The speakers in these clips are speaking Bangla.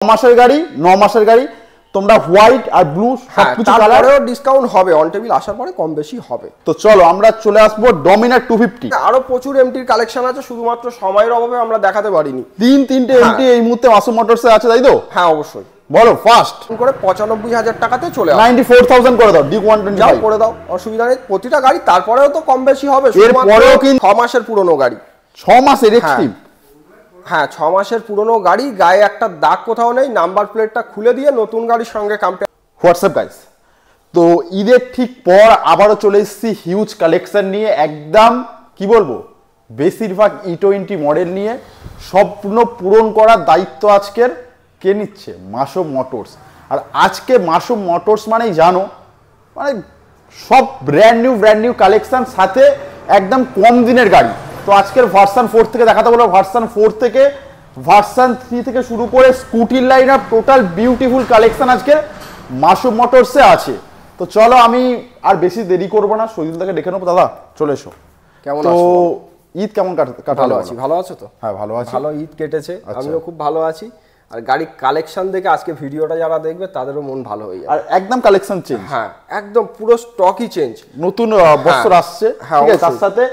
মাসের গাড়ি 9 মাসের গাড়ি তোমরা হোয়াইট আর ব্লু সবকিছু কালারেও ডিসকাউন্ট হবে, অন টেবিল আসার পরে কম বেশি হবে। তো চলো আমরা চলে আসবো ডমিনার 250। আরো প্রচুর এমটির কালেকশন আছে, শুধুমাত্র সময়ের অভাবে আমরা দেখাতে পারিনি। তিনটে এমটি এই মুহূর্তে মাসুম মোটরসে আছে, তাই তো? হ্যাঁ অবশ্যই। বলো ফার্স্ট করে 95,000 টাকাতে চলে আসে। 94,000 করে দাও, ডিউক 125 করে দাও, অসুবিধা নেই। প্রতিটা গাড়ি তারপরেও তো কম বেশি হবে, এরপরেও কিন্তু 6 মাসের পুরনো গাড়ি, 6 মাসের এক্সট্রিম। হ্যাঁ 6 মাসের পুরনো গাড়ি, গায়ে একটা দাগ কোথাও নেই, নাম্বার প্লেটটা খুলে দিয়ে নতুন গাড়ির সঙ্গে কম্পেয়ার। হোয়াটসঅ্যাপ গাইস, তো ঈদের ঠিক পর আবারও চলে এসেছি হিউজ কালেকশন নিয়ে, একদম কি বলবো বেশিরভাগ E20 মডেল নিয়ে। স্বপ্ন পূরণ করার দায়িত্ব আজকের কে নিচ্ছে? মাসুম মোটরস। আর আজকে মাসুম মোটরস মানেই জানো মানে সব ব্র্যান্ড নিউ কালেকশন, সাথে একদম কম দিনের গাড়ি। তো আজকের ভার্সন 4 থেকে দেখাতে বলবো, ভার্সন 4 থেকে ভার্সন 3 থেকে শুরু করে স্কুটির line up, total beautiful collection আজকে মাসুম মোটরসে আছে। তো চলো আমি আর বেশি দেরি করবো না, শহীদুলদাকে ডেকে নেবো। দাদা চলে এসো। কেমন তো আছো? ঈদ কেমন ভালো আছি। ভালো আছো তো? হ্যাঁ ভালো আছি। ভালো ঈদ কেটেছে, আমিও খুব ভালো আছি। আর গাড়ির কালেকশন দেখে আজকে ভিডিওটা যারা দেখবে তাদেরও মন ভালো হয়ে যাবে। আর একদম কালেকশন চেঞ্জ। হ্যাঁ একদম পুরো স্টকই চেঞ্জ, নতুন বছর আসছে, হ্যাঁ ঠিক আছে, তার সাথে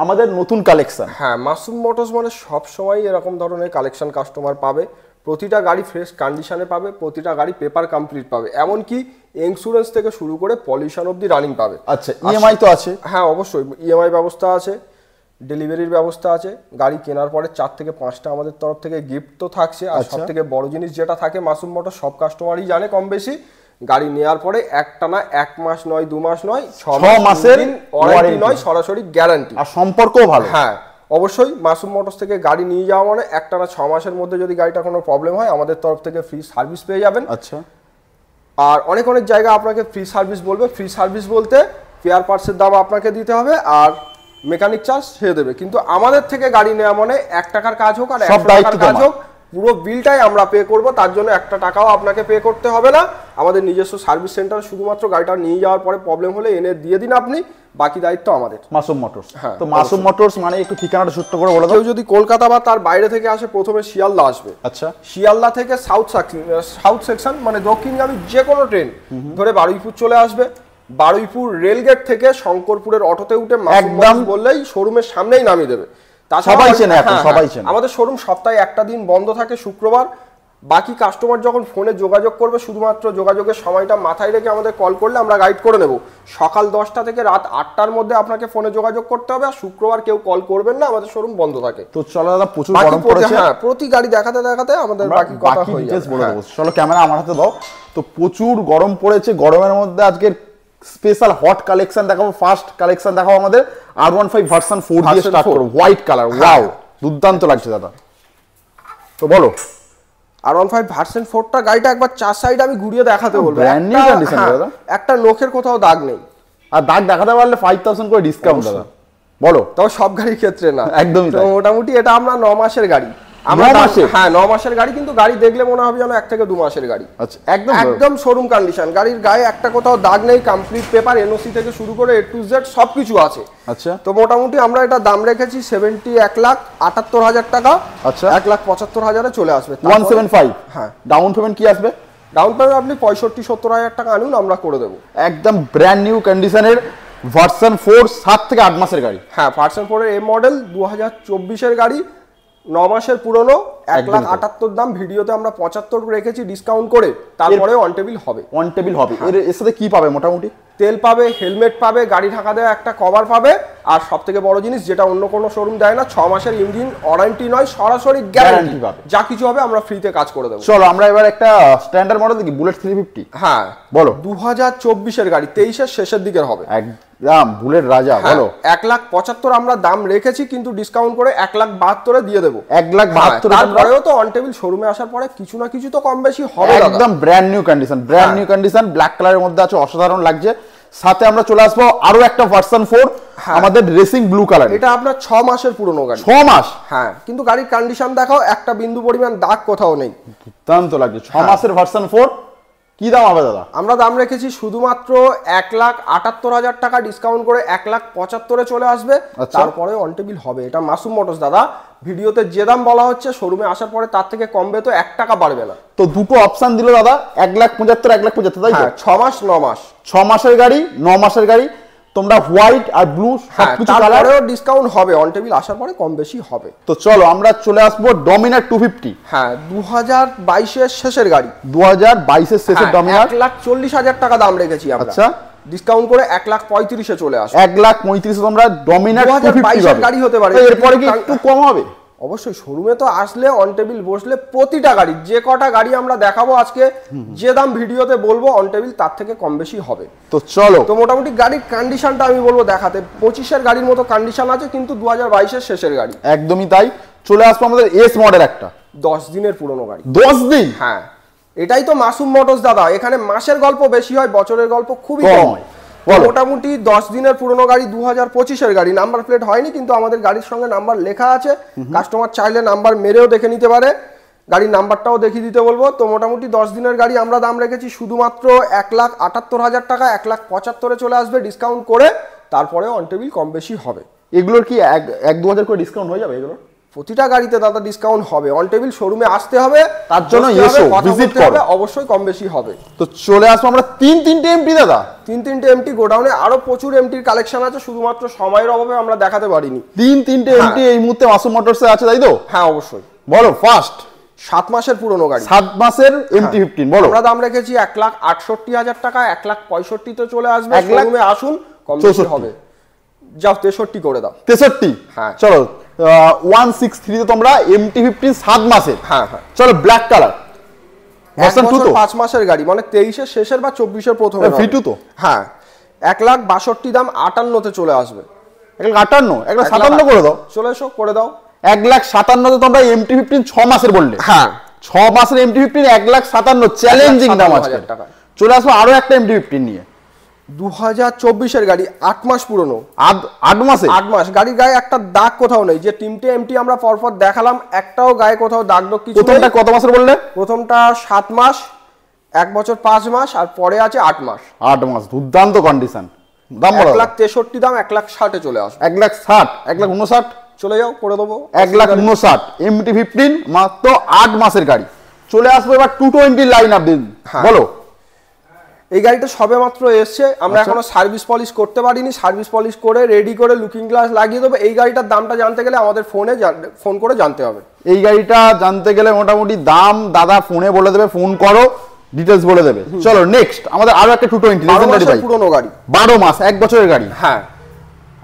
আমাদের নতুন কালেকশন। হ্যাঁ মাসুম মোটরস মানে সব সময় এরকম ধরনের কালেকশন কাস্টমার পাবে। প্রতিটা গাড়ি ফ্রেশ কন্ডিশনে পাবে, প্রতিটা গাড়ি পেপার কমপ্লিট পাবে, এমনকি ইন্স্যুরেন্স থেকে শুরু করে পলিউশন অবধি রানিং পাবে। আচ্ছা ইএমআই তো আছে? হ্যাঁ অবশ্যই ইএমআই ব্যবস্থা আছে, ডেলিভারির ব্যবস্থা আছে। গাড়ি কেনার পরে 4 থেকে 5টা আমাদের তরফ থেকে গিফট তো থাকছে। আর সব থেকে বড় জিনিস যেটা থাকে মাসুম মোটর, সব কাস্টমারই জানে কম বেশি, গাড়ি নেওয়ার পরে একটানা 1 মাস নয় 2 মাস নয় 6 মাসের ওয়ারেন্টি নয়, সরাসরি গ্যারান্টি। আর সম্পর্কও ভালো। হ্যাঁ অবশ্যই মাসুম মোটরস থেকে গাড়ি নিয়ে যাওয়া মানে একটানা 6 মাসের মধ্যে যদি গাড়িটা কোনো প্রবলেম হয় আমাদের তরফ থেকে ফ্রি সার্ভিস পেয়ে যাবেন। আচ্ছা। আর অনেক জায়গা আপনাকে ফ্রি সার্ভিস বলবে, ফ্রি সার্ভিস বলতে স্পেয়ার পার্টসের দাম আপনাকে দিতে হবে আর মেকানিক চার্জ সে দেবে, কিন্তু আমাদের থেকে গাড়ি নেওয়া মানে 1 টাকার কাজ হোক আর 100 টাকার কাজ হোক, পুরো বিলটাই আমরা পে করব। তার জন্য 1 টাকাও আপনাকে পে করতে হবে না। আমাদের নিজস্ব সার্ভিস সেন্টার, শুধুমাত্র গাড়িটা নিয়ে যাওয়ার পরে প্রবলেম হলে এনে দিয়ে দিন আপনি, বাকি দায়িত্ব আমাদের। মাসুম মোটরস। তো মাসুম মোটরস মানে একটু ঠিকানাটা ছোট্ট করে বলে দাও। কেউ যদি কলকাতা বা তার বাইরে থেকে আসে, প্রথমে শিয়ালদা আসবে। আচ্ছা। শিয়ালদা থেকে সাউথ সেকশন মানে দক্ষিণগামী যে কোনো ট্রেন ধরে বারুইপুর চলে আসবে। বারুইপুর রেলগেট থেকে শঙ্করপুরের অটোতে উঠে একদম বললেই শোরুমের সামনেই নামিয়ে দেবে। সবাই চেনে এখন, সবাই চেনে। আমাদের শোরুম সপ্তাহে একটা দিন বন্ধ থাকে, শুক্রবার। বাকি কাস্টমার যখন ফোনে যোগাযোগ করবে, শুধুমাত্র যোগাযোগের সময়টা মাথায় রেখে আমাদের কল করলে আমরা গাইড করে নেব। সকাল 10টা থেকে রাত 8টার মধ্যে আপনাকে ফোনে যোগাযোগ করতে হবে। আর শুক্রবার কেউ কল করবেন না, আমাদের শোরুম বন্ধ থাকে। তো চলো দাদা, প্রচুর গরম পড়েছে। হ্যাঁ প্রতি গাড়ি দেখাতে দেখাতে আমাদের বাকি কথা হয়ে যাবে। চলো ক্যামেরা আমার হাতে দাও। তো প্রচুর গরম পড়েছে, গরমের মধ্যে আজকের স্পেশাল হট কালেকশন দেখাবো। ফার্স্ট কালেকশন দেখাবো আমাদের R15 ভার্সন 4 দিয়ে স্টার্ট করব। হোয়াইট কালার, ওয়াও দুর্দান্ত লাগছে দাদা। তো বলো R15 ভার্সন 4টা গাড়িটা একবার 4 সাইড আমি ঘুরিয়ে দেখাতে বলবো। ব্র্যান্ড নিউ কন্ডিশন দাদা, একটা নখের কোথাও দাগ নেই। আর দাগ দেখাতে পারলে 5000 করে ডিসকাউন্ট দাদা। বলো। তবে সব গাড়ির ক্ষেত্রে না, একদমই তো মোটামুটি এটা আমরা 9 মাসের গাড়ি। আমরা হ্যাঁ 9 মাসের গাড়ি, কিন্তু গাড়ি দেখলে মনে হবে যেন 1 থেকে 2 মাসের গাড়ি। আচ্ছা একদম শোরুম কন্ডিশন, গাড়ির গায়ে একটা কোথাও দাগ নেই, কমপ্লিট পেপার, এনওসি থেকে শুরু করে A to Z সবকিছু আছে। আচ্ছা। তো মোটামুটি আমরা এটা দাম রেখেছি 1,78,000 টাকা। আচ্ছা। 1,75,000-এ চলে আসবে। 175। হ্যাঁ। ডাউন পেমেন্ট কি আসবে? ডাউন পেমেন্ট আপনি 65-70,000 টাকা আনুন, আমরা করে দেবো। একদম ব্র্যান্ড নিউ কন্ডিশনের ভার্সন 4 7 থেকে 8 মাসের গাড়ি। হ্যাঁ ভার্সন 4 এর মডেল 2024-এর গাড়ি, 9 মাসের পুরনো, 1,78,000 দাম। ভিডিওতে আমরা 75 রেখেছি ডিসকাউন্ট করে, তারপরে অন টেবিল হবে। অন টেবিল হবে। এর সাথে কি পাবে? মোটামুটি তেল পাবে, হেলমেট পাবে, গাড়ি ঢাকা দেওয়া একটা কভার পাবে, আর সব থেকে বড় জিনিস যেটা অন্য কোনো শোরুম দেয় না, 6 মাসের ইঞ্জিন ওয়ারেন্টি নয়, সরাসরি গ্যারান্টি পাবে। যা কিছু হবে আমরা ফ্রিতে কাজ করে দেবো। চলো আমরা এবার একটা স্ট্যান্ডার্ড মডেল দেখি, বুলেট 350। হ্যাঁ বলো। 2024-এর গাড়ি, 23-এর শেষের দিকের হবে। একদম বুলেট রাজা। বলো। 1,75,000 আমরা দাম রেখেছি, কিন্তু ডিসকাউন্ট করে 1,72,000-এ দিয়ে দেবো। 1,72,000। তারপরেও তো অন টেবিল শোরুমে আসার পরে কিছু না কিছু তো কম বেশি হবে। একদম brand new condition, brand new condition, black কালারের মধ্যে আছে, অসাধারণ লাগছে। সাথে আমরা চলে আসবো আরো একটা ভার্সন 4 আমাদের রেসিং ব্লু কালার। এটা আপনার 6 মাসের পুরনো গাড়ি। 6 মাস? হ্যাঁ, কিন্তু গাড়ির কন্ডিশন দেখাও, একটা বিন্দু পরিমাণ দাগ কোথাও নেই। দুর্দান্ত লাগছে। 6 মাসের ভার্সন 4 কি দাম হবে দাদা? আমরা দাম রেখেছি শুধুমাত্র 1,78,000 টাকা, ডিসকাউন্ট করে 1,75,000 চলে আসবে। তারপরে অন টেবিল হবে। এটা মাসুম মোটরস দাদা, ভিডিওতে যে দাম বলা হচ্ছে শোরুমে আসার পরে তার থেকে কমবে তো 1 টাকা বাড়বে না। তো দুটো অপশন দিল দাদা, 1,75,000 1,75,000, তাই তো? 6 মাস 9 মাস, 6 মাসের গাড়ি 9 মাসের গাড়ি। তোমরা হোয়াইট আর ব্লু সবকিছু কালারেও ডিসকাউন্ট হবে, অন টেবিল আসার পরে কম বেশি হবে। তো চলো আমরা চলে আসবো ডমিনার 250। হ্যাঁ, 2022 এর শেষের গাড়ি, 2022 এর শেষের ডমিনার। 1,40,000 টাকা দাম রেখেছি আমরা। আচ্ছা, ডিসকাউন্ট করে 1,35,000 চলে আসবে। 1,35,000 তোমরা ডমিনার 2022 এর গাড়ি হতে পারে, এরপরে কি একটু কম হবে? অবশ্যই শোরুমে তো আসলে অন টেবিল বসলে প্রতিটা গাড়ি, যে কটা গাড়ি আমরা দেখাবো আজকে, যে দাম ভিডিওতে বলবো অন টেবিল তার থেকে কম বেশি হবে। তো চলো, তো মোটামুটি গাড়ির কন্ডিশনটা আমি বলবো দেখাতে, 25 এর গাড়ির মতো কন্ডিশন আছে, কিন্তু 2022 এর শেষের গাড়ি। একদমই তাই। চলে আসবো আমাদের এস মডেল একটা 10 দিনের পুরনো গাড়ি। 10 দিন? হ্যাঁ, এটাই তো মাসুম মোটরস দাদা, এখানে মাসের গল্প বেশি হয়, বছরের গল্প খুবই কম হয়। মোটামুটি 10 দিনের পুরনো গাড়ি, 2025 এর গাড়ি, নাম্বার প্লেট হয়নি কিন্তু আমাদের গাড়ির সঙ্গে নাম্বার লেখা আছে। কাস্টমার চাইলে নাম্বার মেরেও দেখে নিতে পারে, গাড়ির নাম্বারটাও দেখিয়ে দিতে বলবো। তো মোটামুটি 10 দিনের গাড়ি আমরা দাম রেখেছি শুধুমাত্র 1,78,000 টাকা, 1,75,000 চলে আসবে ডিসকাউন্ট করে। তারপরে অন টেবিল কম বেশি হবে। এগুলোর কি 1-2 হাজার করে ডিসকাউন্ট হয়ে যাবে? এগুলো প্রতিটা গাড়িতে দাদা ডিসকাউন্ট হবে। অন টেবিল শোরুমে আসতে হবে, তার জন্য এসো, ভিজিট করো, অবশ্যই কম বেশি হবে। তো চলে আসবো আমরা 3-3টে এমটি দাদা। 3-3টে এমটি, গোডাউনে আরো প্রচুর এমটির কালেকশন আছে, শুধুমাত্র সময়ের অভাবে আমরা দেখাতে পারিনি। 3-3টে এমটি এই মুহূর্তে মাসুম মোটরসে আছে, তাই তো? হ্যাঁ অবশ্যই। বলো ফার্স্ট। 7 মাসের পুরনো গাড়ি, 7 মাসের MT-15 বলো। আমরা দাম রেখেছি 1,68,000 টাকা, 1,65,000 তে চলে আসবে। শোরুমে আসুন, কম বেশি হবে। যাও 63 করে দাও। 63? হ্যাঁ চলো 163 তে তোমরা MT-15 7 মাসের। হ্যাঁ হ্যাঁ, চলো ব্ল্যাক কালার, ভার্সন 2 তো 5 মাসের গাড়ি, মানে 23 এর শেষের বা 24 এর প্রথমে V2 তো। হ্যাঁ, 1,62,000 দাম, 58 তে চলে আসবে। 1,58? 1,57 করে দাও। চলে এসো, করে দাও। 1,57 তে তোমরা MT-15 6 মাসের বললে। হ্যাঁ, 6 মাসের MT-15 1,57, চ্যালেঞ্জিং দাম আছে। চলে আসবো আরো একটা MT-15 নিয়ে, 2024 এর গাড়ি, 8 মাস পুরনো। 8 মাসে? 8 মাস। গাড়ির গায়ে একটা দাগ কোথাও নেই, যে তিনটে এমটি আমরা পরপর দেখালাম, একটাও গায়ে কোথাও দাগ দাগ কিছু নেই। প্রথমটা কত মাসের বললে? প্রথমটা 7 মাস, 1 বছর 5 মাস, আর পরে আছে 8 মাস। 8 মাস, দুর্দান্ত কন্ডিশন। দাম বলো। 1,63 দাম, 1,60 এ চলে আসবে। 1,60, 1,59? চলে যাও, করে দেবো। 1,59 MT-15 মাত্র 8 মাসের গাড়ি। চলে আসবো এবার 220 লাইন আপ দিন, বলো। এই গাড়িটা সবে মাত্র এসছে, আমরা এখনো সার্ভিস পলিশ করতে পারিনি। সার্ভিস পলিশ করে রেডি করে লুকিং গ্লাস লাগিয়ে দেবো। এই গাড়িটার দামটা জানতে গেলে আমাদের ফোন করে জানতে হবে। এই গাড়িটা জানতে গেলে মোটামুটি দাম দাদা ফোনে বলে দেবে, ফোন করো, ডিটেলস বলে দেবে। চলো নেক্সট আমাদের আরো একটা 220 লেজেন্ডারি বাইক, পুরনো গাড়ি, 12 মাস, 1 বছরের গাড়ি। হ্যাঁ,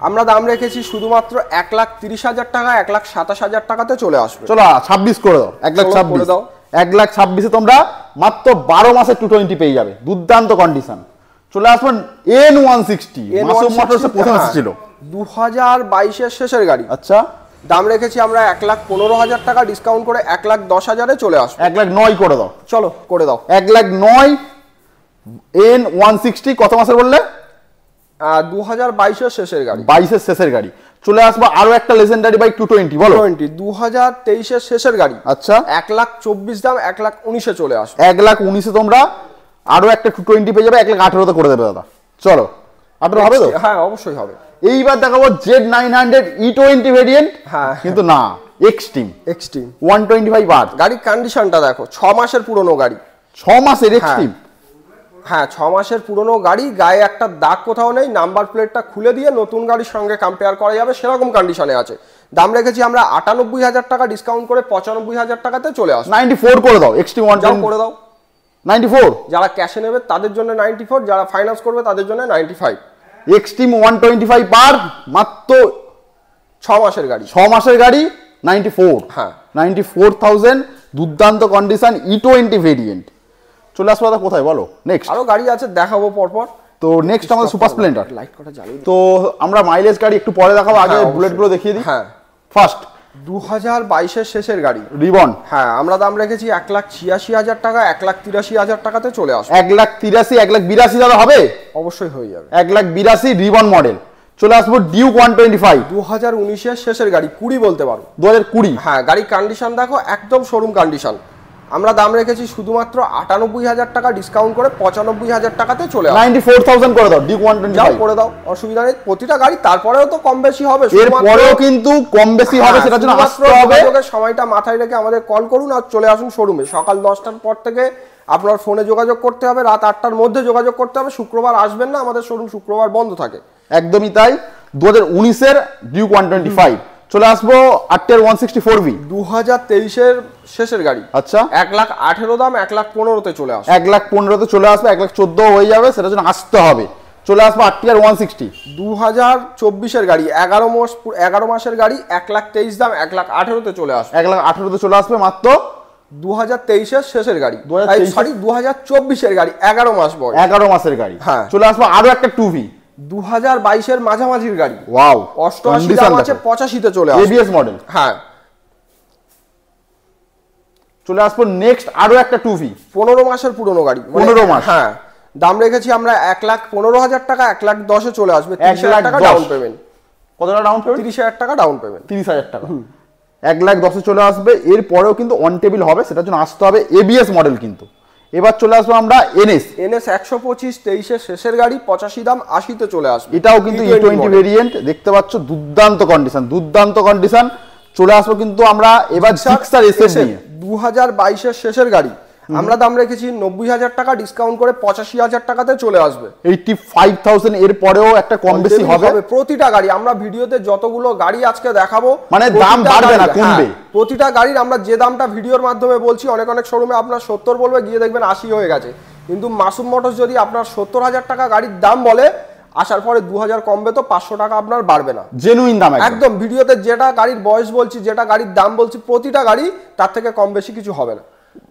আমরা দাম রেখেছি শুধুমাত্র 1,30,000 টাকা, 1,27,000 টাকাতে চলে আসবে। চলো 26 করে দাও। 1,26 করে দাও। 1,26 তোমরা মাত্র 12 মাসের 220 পেয়ে যাবে, দুর্দান্ত কন্ডিশন। চলে আসবেন N160, মাসুম মোটরসে প্রথম এসেছিল, 2022 এর শেষের গাড়ি। আচ্ছা, দাম রেখেছি আমরা 1,15,000 টাকা, ডিসকাউন্ট করে 1,10,000 এ চলে আসবে। 1,09 করে দাও। চলো করে দাও। 1,09 N160 কত মাসের বললে? 2022 এর শেষের গাড়ি, 22 এর শেষের গাড়ি। চলে আসবো আরো একটা লেজেন্ডারি বাইক 220, বলো। 2023 এর শেষের গাড়ি। আচ্ছা, 1,24 দাম, 1,19 এ চলে আসবে। 1,19 তোমরা আরো একটা 220 পেয়ে যাবে, 1,18 তে করে দেবে দাদা। চলো 18 হবে তো? হ্যাঁ অবশ্যই হবে। এইবার দেখাবো Z900 E20 ভেরিয়েন্ট। হ্যাঁ, কিন্তু না, এক্সট্রিম 125 আর। গাড়ির কন্ডিশনটা দেখো, 6 মাসের পুরনো গাড়ি। 6 মাসের এক্সট্রিম? হ্যাঁ, 6 মাসের পুরনো গাড়ি, গায়ে একটা দাগ কোথাও নেই। নাম্বার প্লেটটা খুলে দিয়ে নতুন গাড়ির সঙ্গে কম্পেয়ার করা যাবে, সেরকম কন্ডিশনে আছে। দাম রেখেছি আমরা 98,000 টাকা, ডিসকাউন্ট করে 95,000 টাকাতে চলে আসবে। 94 করে দাও। এক্সট্রিম 1 করে দাও। 94? যারা ক্যাশে নেবে তাদের জন্য 94, যারা ফাইন্যান্স করবে তাদের জন্য 95। এক্সট্রিম 125 পার, মাত্র 6 মাসের গাড়ি। 6 মাসের গাড়ি, 94। হ্যাঁ, 94,000, দুর্দান্ত কন্ডিশন, E20 ভেরিয়েন্ট। চলে আসবো দাদা কোথায় বলো? নেক্সট আরো গাড়ি আছে, দেখাবো পরপর। তো নেক্সট আমাদের সুপার স্প্লেন্ডার। লাইট কটা জ্বালিয়ে। তো আমরা মাইলেজ গাড়ি একটু পরে দেখাবো, আগে বুলেটগুলো দেখিয়ে দিই। হ্যাঁ, ফার্স্ট 2022 এর শেষের গাড়ি, রিবন। হ্যাঁ, আমরা দাম রেখেছি 1,86,000 টাকা, 1,83,000 টাকাতে চলে আসবে। 1,83,000, 1,82,000 দাদা হবে? অবশ্যই হয়ে যাবে। 1,82,000 রিবন মডেল। চলে আসবো ডিউক 125, 2019 এর শেষের গাড়ি, 20 বলতে পারো। 2020। হ্যাঁ, গাড়ির কন্ডিশন দেখো, একদম শোরুম কন্ডিশন। আমরা দাম রেখেছি শুধুমাত্র 98,000 টাকা ডিসকাউন্ট করে 95,000 টাকাতে চলে আসবে। 94,000 করে দাও ডিউক 125 করে দাও, অসুবিধা নেই। প্রতিটা গাড়ি তারপরেও তো কম বেশি হবে, এর পরেও কিন্তু কম বেশি হবে, সেটার জন্য আসতে হবে। সময়টা মাথায় রেখে আমাদের কল করুন আর চলে আসুন শোরুমে। সকাল 10টার পর থেকে আপনার ফোনে যোগাযোগ করতে হবে, রাত 8টার মধ্যে যোগাযোগ করতে হবে। শুক্রবার আসবেন না, আমাদের শোরুম শুক্রবার বন্ধ থাকে। একদমই তাই। 2019 এর ডিউক 125 চলে আসবো আরটিআর 164V 2023 এর শেষের গাড়ি। আচ্ছা, 1,18,000 দাম 1,15,000 চলে আসবে। 1,15,000 চলে আসবে, 1,14,000 হয়ে যাবে, সেটার জন্য আসতে হবে। চলে আসবো আরটিআর 160 2024 এর গাড়ি, 11 মাসের গাড়ি, 1,23,000 দাম 1,18,000 চলে আসবে। 1,18,000 চলে আসবে মাত্র। 2023 এর শেষের গাড়ি, সরি 2024 এর গাড়ি, 11 মাস বয়স, 11 মাসের গাড়ি। হ্যাঁ, চলে আসবো আরো একটা 2V 2022 এর মাঝামাঝির গাড়ি। ওয়াও, 88 দাম আছে, 85 তে চলে আসবে, এবিএস মডেল। হ্যাঁ, চলে আসবো নেক্সট আরো একটা 2V 15 মাসের পুরনো গাড়ি, 15 মাস। হ্যাঁ, দাম রেখেছি আমরা 1,15,000 টাকা, 1,10,000 চলে আসবে। 30,000 টাকা ডাউন পেমেন্ট। কত টাকা ডাউন পেমেন্ট? 30,000 টাকা ডাউন পেমেন্ট। 30,000 টাকা, 1,10,000 চলে আসবে। এর পরেও কিন্তু অন টেবিল হবে, সেটার জন্য আসতে হবে এবিএস মডেল। কিন্তু এবার চলে আসবো আমরা এনএস 125 23 এর শেষের গাড়ি, 85 দাম 80 তে চলে আসবে। এটাও কিন্তু E20 ভেরিয়েন্ট, দেখতে পাচ্ছ দুর্দান্ত কন্ডিশন, দুর্দান্ত কন্ডিশন। চলে আসবো কিন্তু আমরা এবার জিক্সার এসএস নিয়ে। 2022 এর শেষের গাড়ি, আমরা দাম রেখেছি 90,000 টাকা, ডিসকাউন্ট করে 85,000 টাকাতে চলে আসবে। 85,000 এর পরেও একটা কম বেশি হবে প্রতিটা গাড়ি। আমরা ভিডিওতে যতগুলো গাড়ি আজকে দেখাবো, মানে দাম বাড়বে না, কমবে। প্রতিটা গাড়ির আমরা যে দামটা ভিডিওর মাধ্যমে বলছি, অনেক শোরুমে আপনার 70 বলবে, গিয়ে দেখবেন 80 হয়ে গেছে। কিন্তু মাসুম মোটরস যদি আপনার 70,000 টাকা গাড়ির দাম বলে, আসার পরে 2,000 কমবে, তো 500 টাকা আপনার বাড়বে না, জেনুইন দাম একদম। ভিডিওতে যেটা গাড়ির বয়স বলছি, যেটা গাড়ির দাম বলছি, প্রতিটা গাড়ি তার থেকে কম বেশি কিছু হবে না।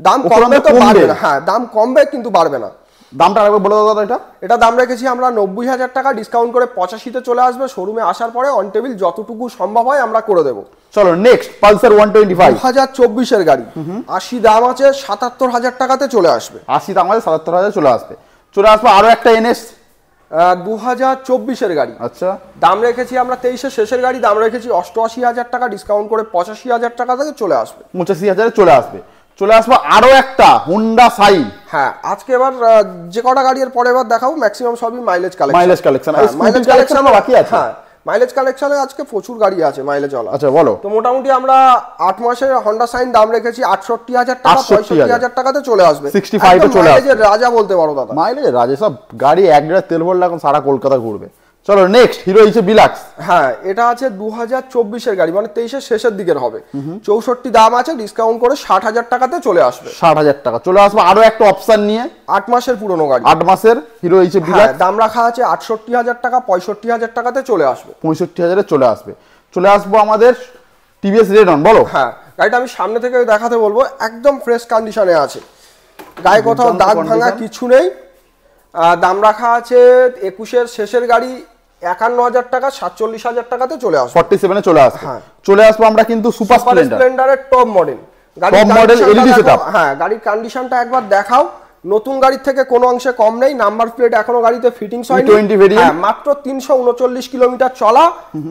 দাম কমবে তো বাড়বে না, হ্যাঁ, দাম কমবে কিন্তু বাড়বে না। দামটা আরেকবার বলে দাও দাদা। এটা দাম রেখেছি আমরা 90,000 টাকা, ডিসকাউন্ট করে 85 তে চলে আসবে। শোরুমে আসার পরে অন টেবিল যতটুকু সম্ভব হয় আমরা করে দেবো। চলো নেক্সট পালসার 125 2024 এর গাড়ি, 80 দাম আছে, 77,000 টাকাতে চলে আসবে। 80 দাম আছে, 77,000 চলে আসবে। চলে আসবে আরো একটা এনএস 2024 এর গাড়ি। আচ্ছা, দাম রেখেছি আমরা 23 এর শেষের গাড়ি, দাম রেখেছি 88,000 টাকা, ডিসকাউন্ট করে 85,000 টাকা থেকে চলে আসবে। 85,000 চলে আসবে। চলে আসবো আরো একটা হোন্ডা সাইন। হ্যাঁ, আজকে এবার যে কটা গাড়ি এর পরে এবার দেখাবো, ম্যাক্সিমাম সবই মাইলেজ কালেকশন। মাইলেজ কালেকশন বাকি আছে। হ্যাঁ, মাইলেজ কালেকশনে আজকে প্রচুর গাড়ি আছে মাইলেজ ওয়ালা। আচ্ছা বলো। তো মোটামুটি আমরা 8 মাসের হোন্ডা সাইন দাম রেখেছি 68,000 টাকা, 65,000 টাকাতে চলে আসবে। 65 এ চলে আসবে। মাইলেজের রাজা বলতে পারো দাদা। মাইলেজের রাজা, সব গাড়ি 1 লিটার তেল ভরলে এখন সারা কলকাতা ঘুরবে। চলো নেক্সট হিরো ইচে বিলাক্স। হ্যাঁ, এটা আছে 2024 এর গাড়ি, মানে 23 এর শেষের দিকের হবে। 64 দাম আছে, ডিসকাউন্ট করে 60,000 টাকাতে চলে আসবে। 60,000 টাকা চলে আসবে আরো একটা অপশন নিয়ে। 8 মাসের পুরনো গাড়ি, 8 মাসের হিরো ইচে বিলাক্স। দাম রাখা আছে 68,000 টাকা, 65,000 টাকাতে চলে আসবে। 65,000 এ চলে আসবে। চলে আসবো আমাদের টিভিএস রেডন। বলো। হ্যাঁ, গাড়িটা আমি সামনে থেকে দেখাতে বলবো, একদম ফ্রেশ কন্ডিশনে আছে, গায়ে কোথাও দাগ ভাঙা কিছু নেই। দাম রাখা আছে 21 এর শেষের গাড়ি, 51,000 টাকা, 47,000 টাকাতে চলে আসবে। 47 এ চলে আসবে। হ্যাঁ, চলে আসবো আমরা কিন্তু সুপার স্প্লেন্ডারের top model. Top model LED setup. হ্যাঁ, গাড়ির কন্ডিশনটা একবার দেখাও। নতুন গাড়ির থেকে কোনো অংশে কম নেই, নাম্বার প্লেট এখনো গাড়িতে ফিটিংস হয়নি। ভেরিয়েন্ট, মাত্র 339 কিলোমিটার চলা,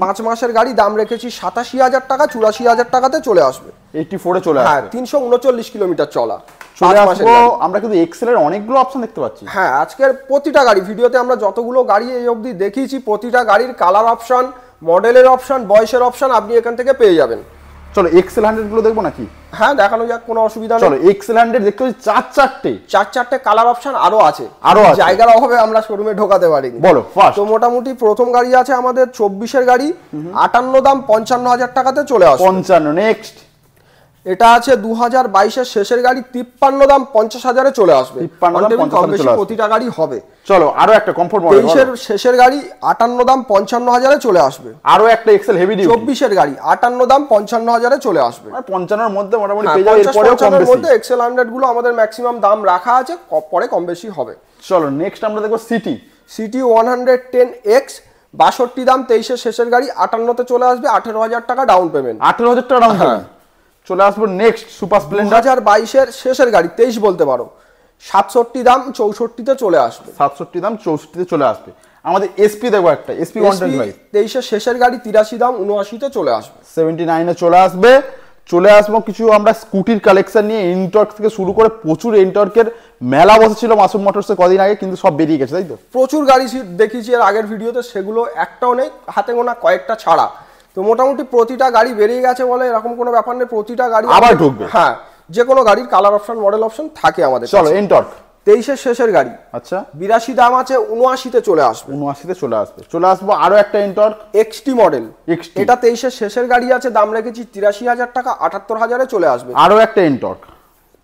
5 মাসের গাড়ি। দাম রেখেছি 87,000 টাকা, 84,000 টাকাতে চলে আসবে। 84 এ চলে আসবে। হ্যাঁ, 339 কিলোমিটার চলা, চলে আসবো। আমরা কিন্তু এক্সেল এর অনেকগুলো অপশন দেখতে পাচ্ছি। হ্যাঁ, আজকের প্রতিটা গাড়ি ভিডিওতে আমরা যতগুলো গাড়ি এই অবধি দেখিয়েছি, প্রতিটা গাড়ির কালার অপশন, মডেলের অপশন, বয়সের অপশন আপনি এখান থেকে পেয়ে যাবেন। চলো এক্সেল 100 গুলো দেখবো নাকি? হ্যাঁ, দেখানো যাক, কোনো অসুবিধা নেই। চলো এক্সেল 100 দেখতে পাচ্ছি 4-4টে কালার অপশন আরো আছে। জায়গার অভাবে আমরা শোরুমে ঢোকাতে পারিনি। বলো ফার্স্ট। তো মোটামুটি প্রথম গাড়ি আছে আমাদের 24 এর গাড়ি, 58 দাম, 55,000 টাকাতে চলে আসবে। 55। নেক্সট এটা আছে 2022 এর শেষের গাড়ি, 53 দাম, 50,000 এ চলে আসবে। 53 দাম, 50,000 প্রতিটা গাড়ি হবে। চলো আরো একটা কমফোর্ট মডেল। 23 এর শেষের গাড়ি, 58 দাম, 55,000 এ চলে আসবে। আরো একটা এক্সেল হেভি ডিউটি। 24 এর গাড়ি, 58 দাম, 55,000 এ চলে আসবে। মানে 55 এর মধ্যে মোটামুটি পেয়ে যাবে। এরপরেও কম বেশি মধ্যে এক্সেল 100 গুলো আমাদের ম্যাক্সিমাম দাম রাখা আছে, পরে কম বেশি হবে। চলো নেক্সট আমরা দেখব সিটি 110X, 62 দাম, 23 এর শেষের গাড়ি, 58 তে চলে আসবে। 18,000 টাকা ডাউন পেমেন্ট। 18,000 টাকা ডাউন পেমেন্ট। চলে আসবো নেক্সট সুপার স্প্লেন্ডার 2022 এর শেষের গাড়ি, 23 বলতে পারো, 67 দাম, 64 তে চলে আসবে। 67 দাম, 64 তে চলে আসবে। আমাদের এসপি দেখো একটা এসপি 125, 23 এর শেষের গাড়ি, 83 দাম, 79 তে চলে আসবে। 79 এ চলে আসবে। চলে আসবো কিছু আমরা স্কুটির কালেকশন নিয়ে। এনটর্ক থেকে শুরু করে প্রচুর এনটর্কের মেলা বসেছিল মাসুম মোটরসে কদিন আগে, কিন্তু সব বেরিয়ে গেছে, তাই তো? প্রচুর গাড়ি দেখিয়েছি এর আগের ভিডিওতে, সেগুলো একটাও নেই, হাতে গোনা কয়েকটা ছাড়া। তো মোটামুটি প্রতিটা গাড়ি বেরিয়ে গেছে বলে এরকম কোনো ব্যাপার নেই, প্রতিটা গাড়ি আবার ঢুকবে। হ্যাঁ, যে কোনো গাড়ির কালার অপশন মডেল অপশন থাকে আমাদের। চলো এনটর্ক 23-এর শেষের গাড়ি, আচ্ছা 82 দাম আছে, 79-তে চলে আসবে। 79-তে চলে আসবো আরো একটা এনটর্ক এক্সটি মডেল, XT। এটা 23-এর শেষের গাড়ি আছে, দাম রেখেছি 83,000 টাকা, 78,000-এ চলে আসবে। আরো একটা এনটর্ক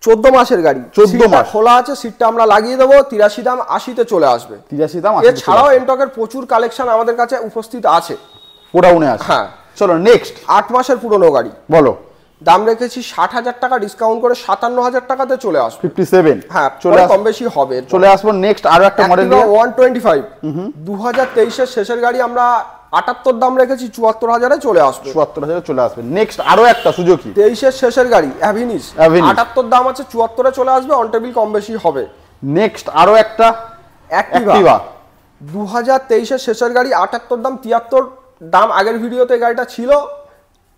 14 মাসের গাড়ি, 14 মাস খোলা আছে, সিটটা আমরা লাগিয়ে দেবো, 83 দাম, 80-তে চলে আসবে। 83 দাম। এছাড়াও এনটর্কের প্রচুর কালেকশন আমাদের কাছে উপস্থিত আছে, গোডাউনে আছে। হ্যাঁ চলো নেক্সট 8 মাসের পুরনো গাড়ি, বলো। দাম রেখেছি 60,000 টাকা, ডিসকাউন্ট করে 57,000 টাকাতে চলে আসবে। 57, হ্যাঁ চলে কম বেশি হবে। চলে আসবো নেক্সট আরো একটা মডেল 125 2023-এর শেষের গাড়ি, আমরা 78 দাম রেখেছি, 74,000-এ চলে আসবে। 74,000-এ চলে আসবে। নেক্সট আরো একটা সুজুকি 23-এর শেষের গাড়ি অ্যাভিনিস, 78 দাম আছে, 74-এ চলে আসবে, অন টেবিল কম বেশি হবে। নেক্সট আরো একটা অ্যাক্টিভা 2023-এর শেষের গাড়ি, 78 দাম, 73 দাম আগের ভিডিওতে গাড়িটা ছিল,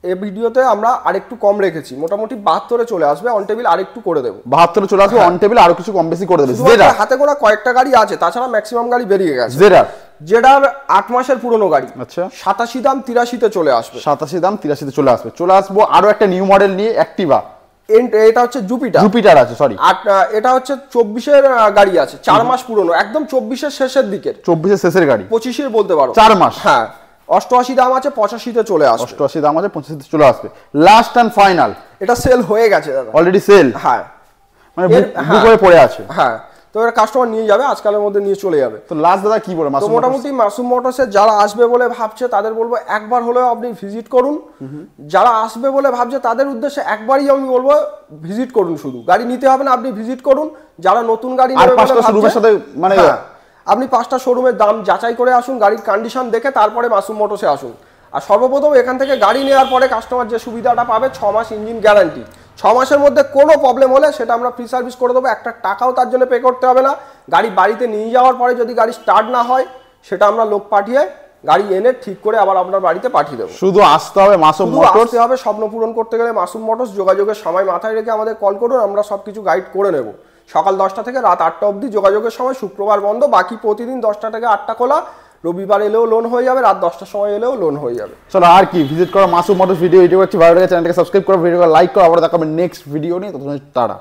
এই ভিডিওতে আমরা আরেকটু কম রেখেছি, মোটামুটি 72-এ চলে আসবে, অন টেবিল আরেকটু করে দেবো। 72-এ চলে আসবে, অন টেবিল আরো কিছু কম বেশি করে দেবে। হাতে গোনা কয়েকটা গাড়ি আছে, তাছাড়া ম্যাক্সিমাম গাড়ি বেরিয়ে গেছে। জেডার 8 মাসের পুরনো গাড়ি, আচ্ছা 87 দাম, 83-তে চলে আসবে। 87 দাম, 83-তে চলে আসবে। চলে আসবো আরো একটা নিউ মডেল নিয়ে, অ্যাক্টিভা। এটা হচ্ছে জুপিটার আছে, সরি এটা হচ্ছে 24-এর গাড়ি আছে, 4 মাস পুরনো, একদম 24-এর শেষের দিকের, 24-এর শেষের গাড়ি, 25-এর বলতে পারো, 4 মাস। হ্যাঁ 88 দাম আছে, 85-তে চলে আসবে। 88 দাম আছে, 85-তে চলে আসবে। লাস্ট এন্ড ফাইনাল, এটা সেল হয়ে গেছে দাদা, অলরেডি সেল। হ্যাঁ মানে বুক হয়ে পড়ে আছে। হ্যাঁ, তো এর কাস্টমার নিয়ে যাবে, আজকালের মধ্যে নিয়ে চলে যাবে। তো লাস্ট দাদা কি বলে তো মোটামুটি মাসুম মোটরসে যারা আসবে বলে ভাবছে তাদের বলবো একবার হলেও আপনি ভিজিট করুন। যারা আসবে বলে ভাবছে তাদের উদ্দেশ্যে একবারই আমি বলবো ভিজিট করুন, শুধু গাড়ি নিতে হবে না, আপনি ভিজিট করুন। যারা নতুন গাড়ি নেবে বলে ভাবছে, মানে আপনি 5টা শোরুমের দাম যাচাই করে আসুন, গাড়ির কন্ডিশন দেখে তারপরে মাসুম মোটরসে আসুন। আর সর্বপ্রথম এখান থেকে গাড়ি নেওয়ার পরে কাস্টমার যে সুবিধাটা পাবে, 6 মাস ইঞ্জিন গ্যারান্টি। 6 মাসের মধ্যে কোনো প্রবলেম হলে সেটা আমরা ফ্রি সার্ভিস করে দেবো, একটা টাকাও তার জন্য পে করতে হবে না। গাড়ি বাড়িতে নিয়ে যাওয়ার পরে যদি গাড়ি স্টার্ট না হয়, সেটা আমরা লোক পাঠিয়ে গাড়ি এনে ঠিক করে আবার আপনার বাড়িতে পাঠিয়ে দেবো। শুধু আসতে হবে মাসুম মোটরস, আসতে হবে। স্বপ্ন পূরণ করতে গেলে মাসুম মোটরস, যোগাযোগের সময় মাথায় রেখে আমাদের কল করুন, আমরা সবকিছু গাইড করে নেব। সকাল 10টা থেকে রাত 8টা অবধি যোগাযোগের সময়, শুক্রবার বন্ধ, বাকি প্রতিদিন 10টা থেকে 8টা খোলা। রবিবার এলেও লোন হয়ে যাবে, রাত 10টার সময় এলেও লোন হয়ে যাবে। চলো আর কি, ভিজিট করো মাসুম মোটরস। ভিডিও করছি, ভালো লাগে চ্যানেলটাকে সাবস্ক্রাইব করো, ভিডিওকে লাইক করো। আবার দেখা হবে নেক্সট ভিডিও নিয়ে, ততক্ষণ টাটা।